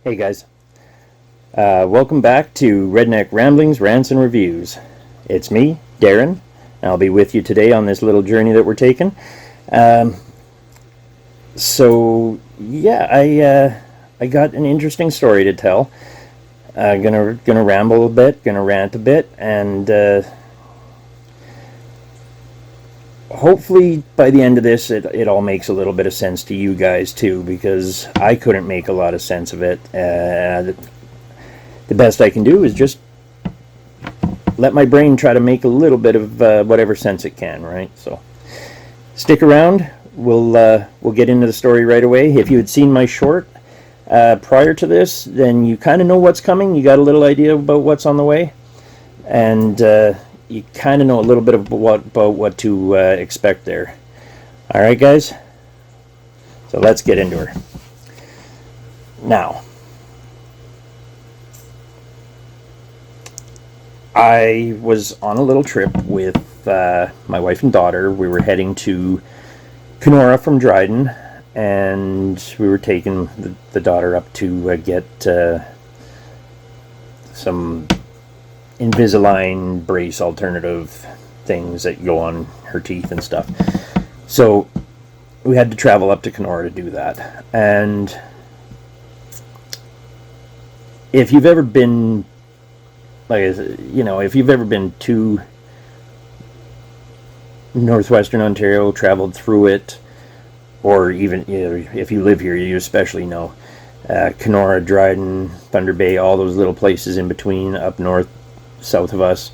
Hey guys, welcome back to Redneck Ramblings, Rants, and Reviews. It's me, Darren, and I'll be with you today on this little journey that we're taking. Um, I got an interesting story to tell. Gonna ramble a bit, gonna rant a bit, and hopefully by the end of this, it all makes a little bit of sense to you guys too, because I couldn't make a lot of sense of it. The best I can do is just let my brain try to make a little bit of whatever sense it can, right? So stick around. We'll get into the story right away. If you had seen my short prior to this, then you kind of know what's coming. You got a little idea about what's on the way, and you kind of know a little bit about what to expect there. All right, guys. So let's get into her now. I was on a little trip with my wife and daughter. We were heading to Kenora from Dryden, and we were taking the daughter up to get some Invisalign brace alternative things that go on her teeth and stuff. So we had to travel up to Kenora to do that. And if you've ever been if you've ever been to northwestern Ontario, traveled through it, or even if you live here, you especially know Kenora, Dryden, Thunder Bay, all those little places in between, up north, south of us.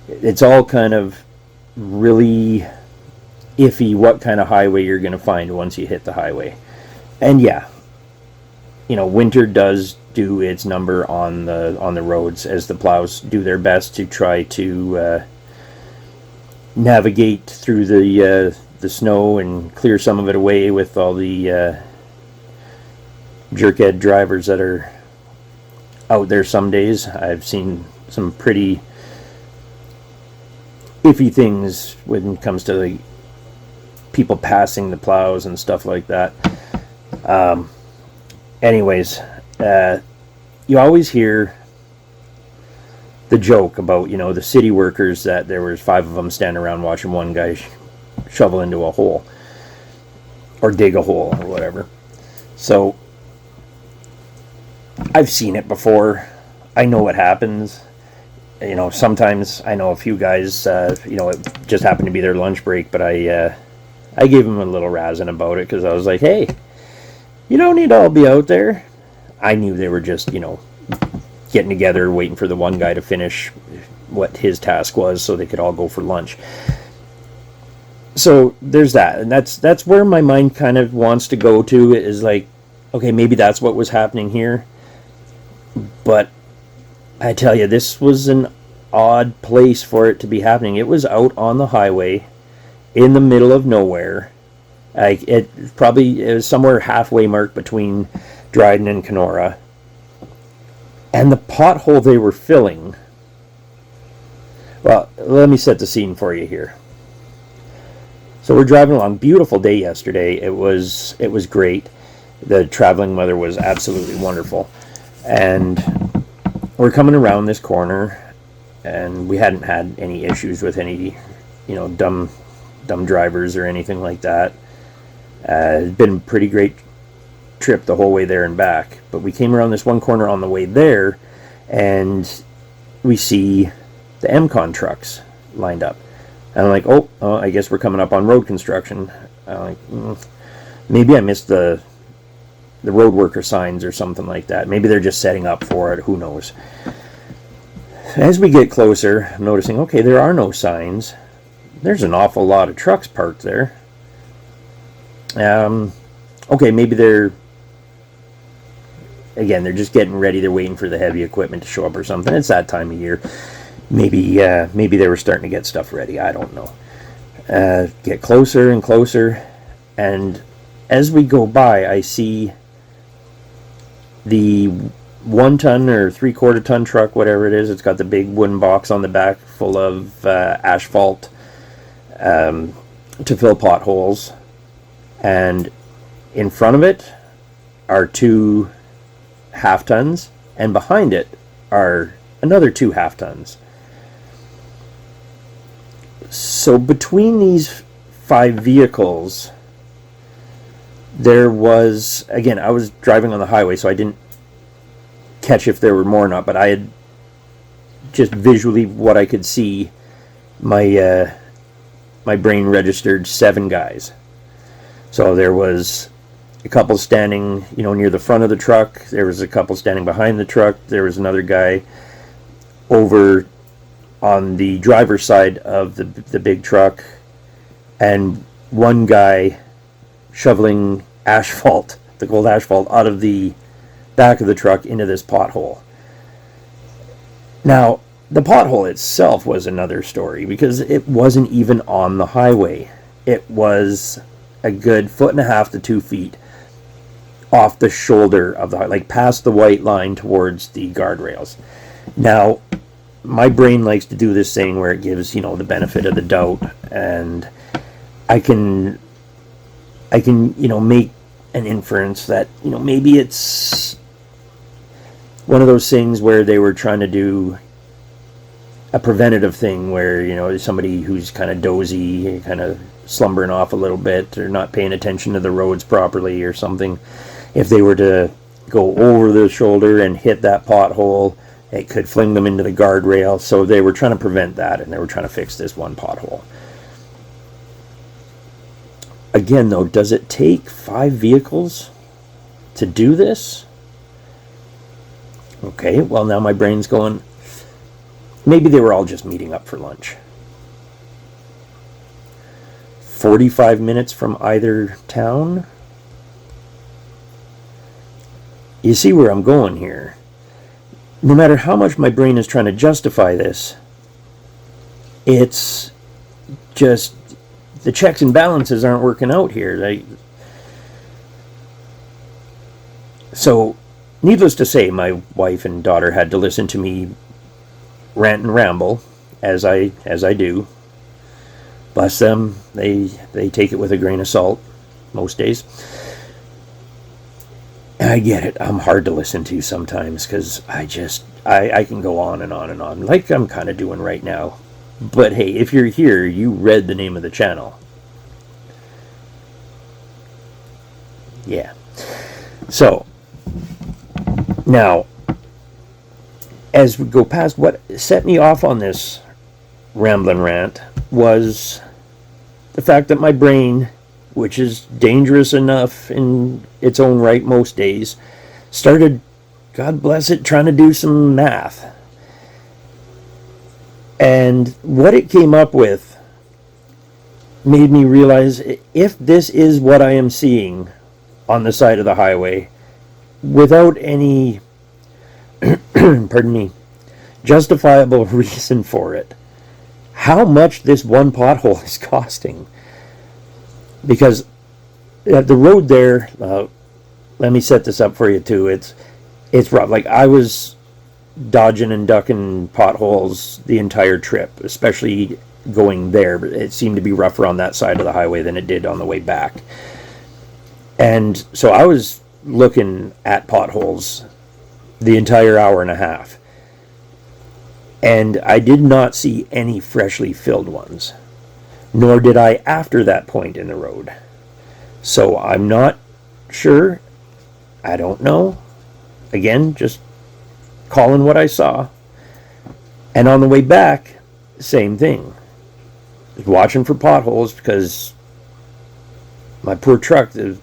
It's all kind of really iffy what kind of highway you're going to find once you hit the highway. And yeah, winter does do its number on the roads, as the plows do their best to try to navigate through the snow and clear some of it away with all the jerkhead drivers that are out there some days. I've seen some pretty iffy things when it comes to the people passing the plows and stuff like that. Anyways, you always hear the joke about, the city workers, that there was 5 of them standing around watching one guy shovel into a hole or dig a hole or whatever. So I've seen it before. I know what happens. Sometimes I know a few guys, it just happened to be their lunch break, but I gave them a little razzing about it, because I was like, hey, you don't need to all be out there. I knew they were just, getting together, waiting for the one guy to finish what his task was so they could all go for lunch. So there's that. And that's where my mind kind of wants to go to, is like, okay, maybe that's what was happening here. But I tell you, this was an odd place for it to be happening. It was out on the highway in the middle of nowhere. It was somewhere halfway mark between Dryden and Kenora. And the pothole they were filling... Well, let me set the scene for you here. So we're driving along. Beautiful day yesterday. It was great. The traveling weather was absolutely wonderful. And we're coming around this corner, and we hadn't had any issues with any, dumb drivers or anything like that. It's been a pretty great trip the whole way there and back. But we came around this one corner on the way there, and we see the MCon trucks lined up. And I'm like, oh, I guess we're coming up on road construction. I'm like, maybe I missed the road worker signs or something like that. Maybe they're just setting up for it. Who knows? As we get closer, I'm noticing, okay, there are no signs. There's an awful lot of trucks parked there. Okay, maybe they're just getting ready. They're waiting for the heavy equipment to show up or something. It's that time of year. Maybe they were starting to get stuff ready. I don't know. Get closer and closer, and as we go by, I see the 1 ton or 3/4 ton truck, whatever it is. It's got the big wooden box on the back full of asphalt to fill potholes. And in front of it are 2 half tons, and behind it are another 2 half tons. So between these 5 vehicles, there was, again, I was driving on the highway, so I didn't catch if there were more or not, but I had just visually what I could see, my brain registered 7 guys. So there was a couple standing, near the front of the truck. There was a couple standing behind the truck. There was another guy over on the driver's side of the big truck, and one guy shoveling asphalt, the cold asphalt, out of the back of the truck into this pothole. Now, the pothole itself was another story, because it wasn't even on the highway. It was a good 1.5 to 2 feet off the shoulder of the, like past the white line towards the guardrails. Now, my brain likes to do this thing where it gives, the benefit of the doubt, and I can make an inference that, maybe it's one of those things where they were trying to do a preventative thing where, somebody who's kind of dozy, kind of slumbering off a little bit, or not paying attention to the roads properly or something. If they were to go over the shoulder and hit that pothole, it could fling them into the guardrail. So they were trying to prevent that, and they were trying to fix this one pothole. Again, though, does it take 5 vehicles to do this? Okay, well, now my brain's going, maybe they were all just meeting up for lunch. 45 minutes from either town? You see where I'm going here. No matter how much my brain is trying to justify this, it's just the checks and balances aren't working out here. So, needless to say, my wife and daughter had to listen to me rant and ramble, as I do. Bless them, they take it with a grain of salt most days. And I get it, I'm hard to listen to sometimes, because I can go on and on and on, like I'm kind of doing right now. But hey, if you're here, you read the name of the channel. Yeah. So, now, as we go past, what set me off on this rambling rant was the fact that my brain, which is dangerous enough in its own right most days, started, God bless it, trying to do some math. And what it came up with made me realize, if this is what I am seeing on the side of the highway, without any pardon me, justifiable reason for it, how much this one pothole is costing. Because the road there, let me set this up for you too, it's rough. Like, I was dodging and ducking potholes the entire trip, especially going there. But it seemed to be rougher on that side of the highway than it did on the way back. And so I was looking at potholes the entire hour and a half, and I did not see any freshly filled ones, nor did I after that point in the road. So I'm not sure. I don't know. Again, just calling what I saw. And on the way back, same thing. Just watching for potholes, because my poor truck, the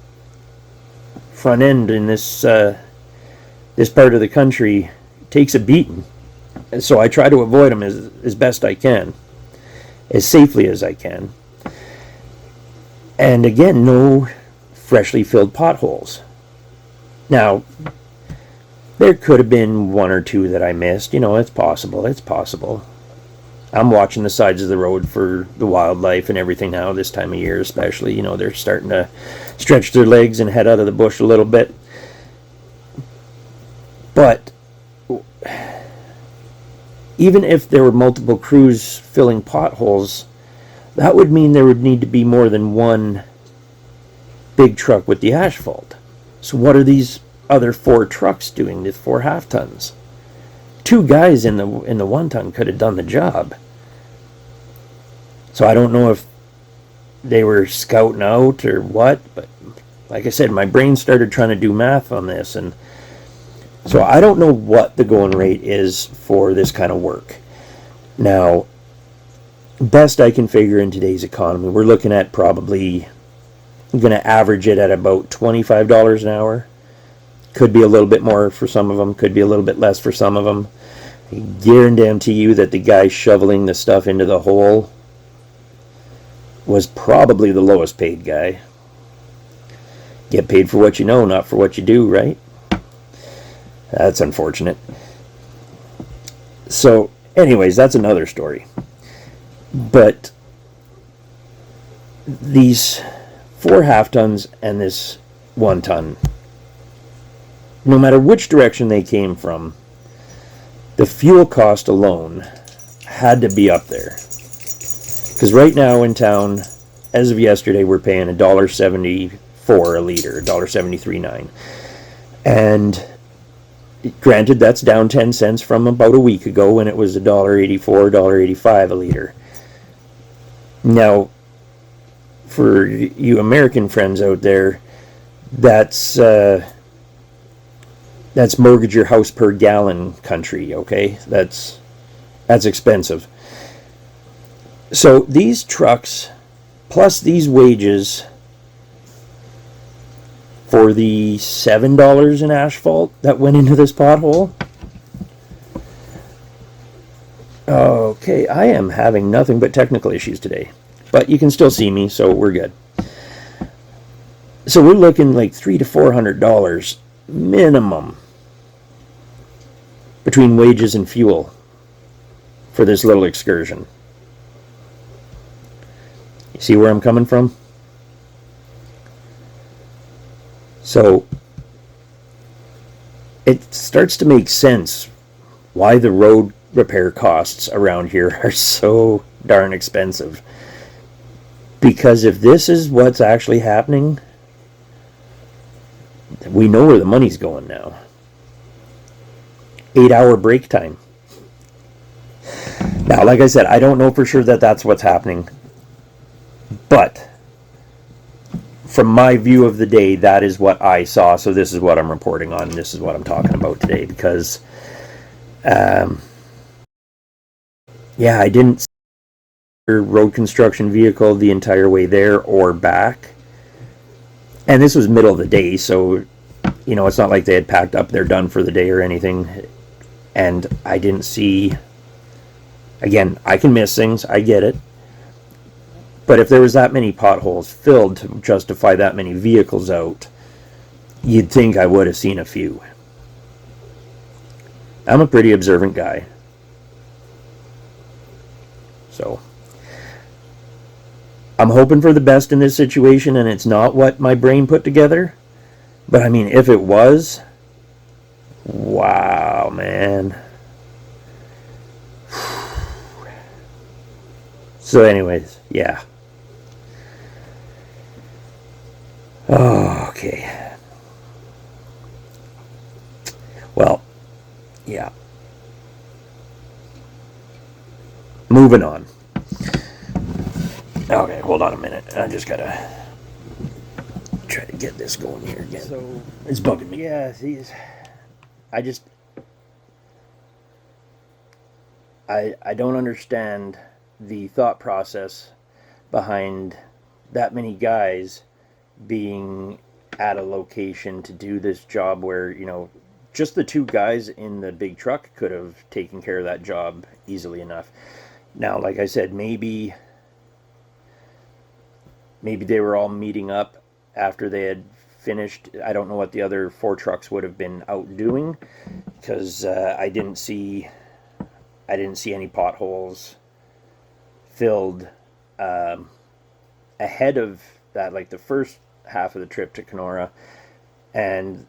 front end in this part of the country, takes a beating. And so I try to avoid them as best I can, as safely as I can. And again, no freshly filled potholes. Now, there could have been 1 or 2 that I missed. It's possible. I'm watching the sides of the road for the wildlife and everything now, this time of year especially. They're starting to stretch their legs and head out of the bush a little bit. But even if there were multiple crews filling potholes, that would mean there would need to be more than one big truck with the asphalt. So what are these other 4 trucks doing the 4 half tons. 2 guys in the 1 ton could have done the job. So I don't know if they were scouting out or what, but like I said, my brain started trying to do math on this, and so I don't know what the going rate is for this kind of work. Now, best I can figure in today's economy, we're looking at probably going to average it at about $25 an hour. Could be a little bit more for some of them, could be a little bit less for some of them. I guarantee you that the guy shoveling the stuff into the hole was probably the lowest paid guy. Get paid for what you know, not for what you do, right? That's unfortunate. So, anyways, that's another story. But these 4 half tons and this 1 ton, no matter which direction they came from, the fuel cost alone had to be up there. Because right now in town, as of yesterday, we're paying $1.74 a liter, $1.73.9. And granted, that's down 10 cents from about a week ago when it was $1.84, $1.85 a liter. Now, for you American friends out there, that's mortgage your house per gallon country, okay? That's expensive. So these trucks, plus these wages for the $7 in asphalt that went into this pothole. Okay, I am having nothing but technical issues today. But you can still see me, so we're good. So we're looking like $300 to $400 minimum between wages and fuel for this little excursion. You see where I'm coming from? So it starts to make sense why the road repair costs around here are so darn expensive. Because if this is what's actually happening, we know where the money's going now. 8-hour break time. Now, like I said, I don't know for sure that that's what's happening. But from my view of the day, that is what I saw. So this is what I'm reporting on. This is what I'm talking about today. Because, yeah, I didn't see a road construction vehicle the entire way there or back. And this was middle of the day, so, you know, it's not like they had packed up, they're done for the day or anything. And I didn't see, again, I can miss things, I get it. But if there was that many potholes filled to justify that many vehicles out, you'd think I would have seen a few. I'm a pretty observant guy. So, I'm hoping for the best in this situation, and it's not what my brain put together. But I mean, if it was, wow, man. So anyways, yeah. Oh, okay. Well, yeah. Moving on. Okay, hold on a minute. I just gotta try to get this going here again. So it's bugging me. Yeah, I don't understand the thought process behind that many guys being at a location to do this job where, you know, just the 2 guys in the big truck could have taken care of that job easily enough. Now, like I said, maybe they were all meeting up after they had finished. I don't know what the other 4 trucks would have been out doing, because I didn't see any potholes filled ahead of that, like the first half of the trip to Kenora, and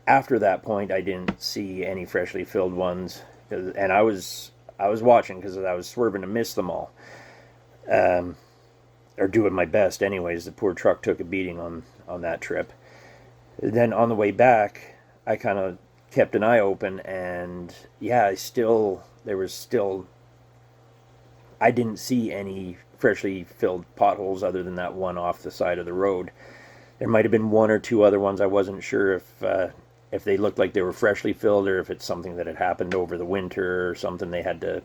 after that point I didn't see any freshly filled ones, and I was watching because I was swerving to miss them all, or doing my best anyways. The poor truck took a beating on that trip. Then on the way back, I kind of kept an eye open, and yeah, I didn't see any freshly filled potholes other than that one off the side of the road. There might have been one or two other ones. I wasn't sure if they looked like they were freshly filled or if it's something that had happened over the winter or something they had to,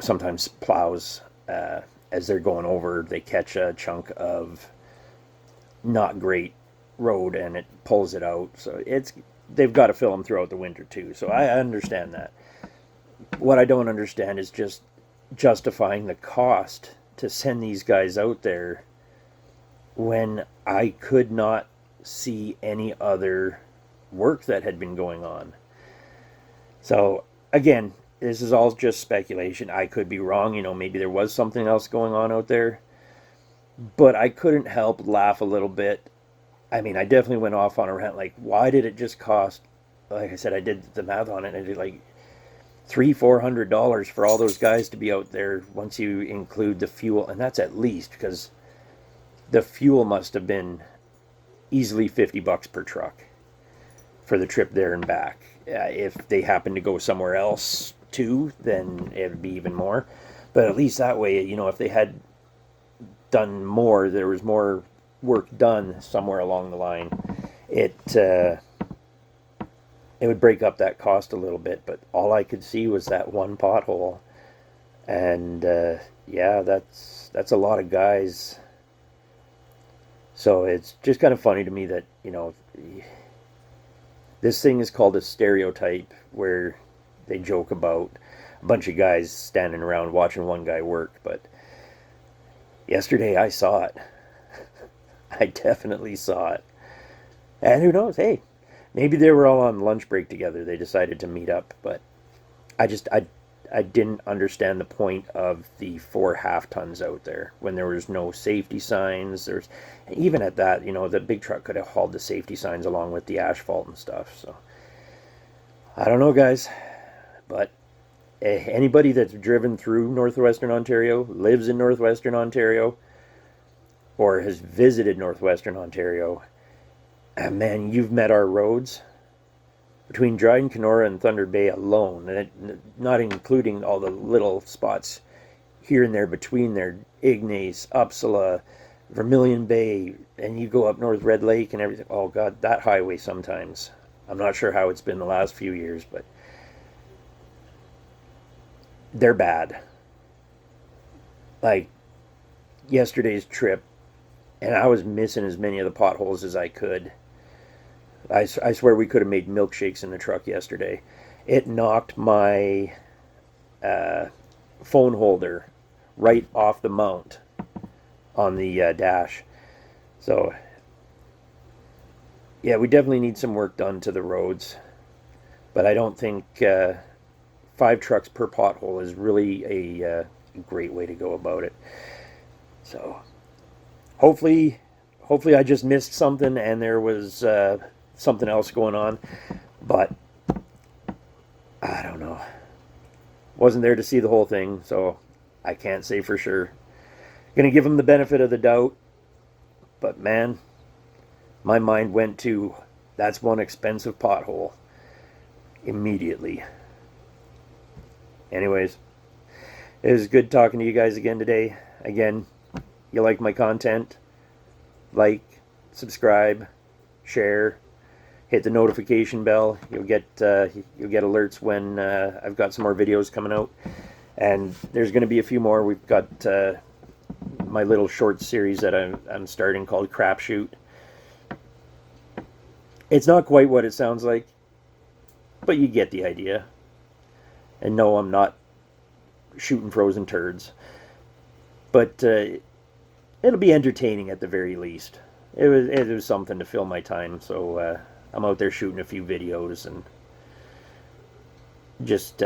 sometimes plows, as they're going over, they catch a chunk of not great road and it pulls it out. So they've got to fill them throughout the winter too. So I understand that. What I don't understand is just justifying the cost to send these guys out there when I could not see any other work that had been going on. So again, this is all just speculation. I could be wrong. Maybe there was something else going on out there. But I couldn't help laugh a little bit. I mean, I definitely went off on a rant. Like, why did it just cost? Like I said, I did the math on it, and I did like $300-400 for all those guys to be out there once you include the fuel, and that's at least, because the fuel must have been easily $50 per truck for the trip there and back. If they happen to go somewhere else too, then it would be even more. But at least that way, if they had done more, there was more work done somewhere along the line, it would break up that cost a little bit. But all I could see was that one pothole, and yeah, that's a lot of guys. So it's just kind of funny to me that this thing is called a stereotype, where they joke about a bunch of guys standing around watching one guy work. But yesterday I saw it. I definitely saw it. And who knows, hey, maybe they were all on lunch break together. They decided to meet up. But I didn't understand the point of the 4 half tons out there when there was no safety signs. Even at that, the big truck could have hauled the safety signs along with the asphalt and stuff. So I don't know, guys, but anybody that's driven through northwestern Ontario, lives in northwestern Ontario, or has visited northwestern Ontario, man, you've met our roads. Between Dryden, Kenora, and Thunder Bay alone, not including all the little spots here and there between there, Ignace, Uppsala, Vermilion Bay, and you go up North Red Lake and everything. Oh God, that highway sometimes. I'm not sure how it's been the last few years, but they're bad. Like yesterday's trip, and I was missing as many of the potholes as I could. I swear we could have made milkshakes in the truck yesterday. It knocked my phone holder right off the mount on the dash. So, yeah, we definitely need some work done to the roads. But I don't think 5 trucks per pothole is really a great way to go about it. So, hopefully I just missed something and there was something else going on, but I don't know. Wasn't there to see the whole thing, so I can't say for sure. Gonna give him the benefit of the doubt, but man, my mind went to, that's one expensive pothole immediately. Anyways, it was good talking to you guys again today. Again, you like my content, like, subscribe, share, hit the notification bell. You'll get alerts when I've got some more videos coming out, and there's going to be a few more. We've got my little short series that I'm starting called Crapshoot. It's not quite what it sounds like, but you get the idea. And no, I'm not shooting frozen turds, but it'll be entertaining at the very least. It was something to fill my time, so I'm out there shooting a few videos and just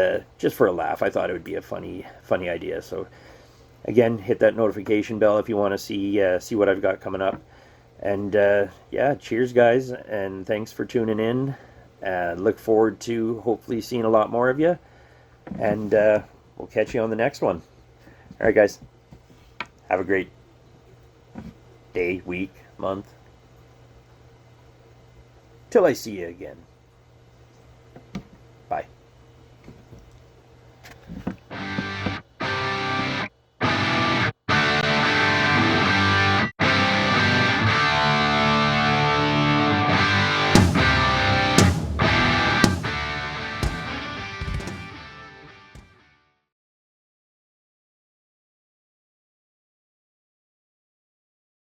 for a laugh. I thought it would be a funny idea. So again, hit that notification bell if you want to see what I've got coming up. And yeah, cheers, guys, and thanks for tuning in. Look forward to hopefully seeing a lot more of you, and we'll catch you on the next one. All right, guys, have a great day, week, month, till I see you again.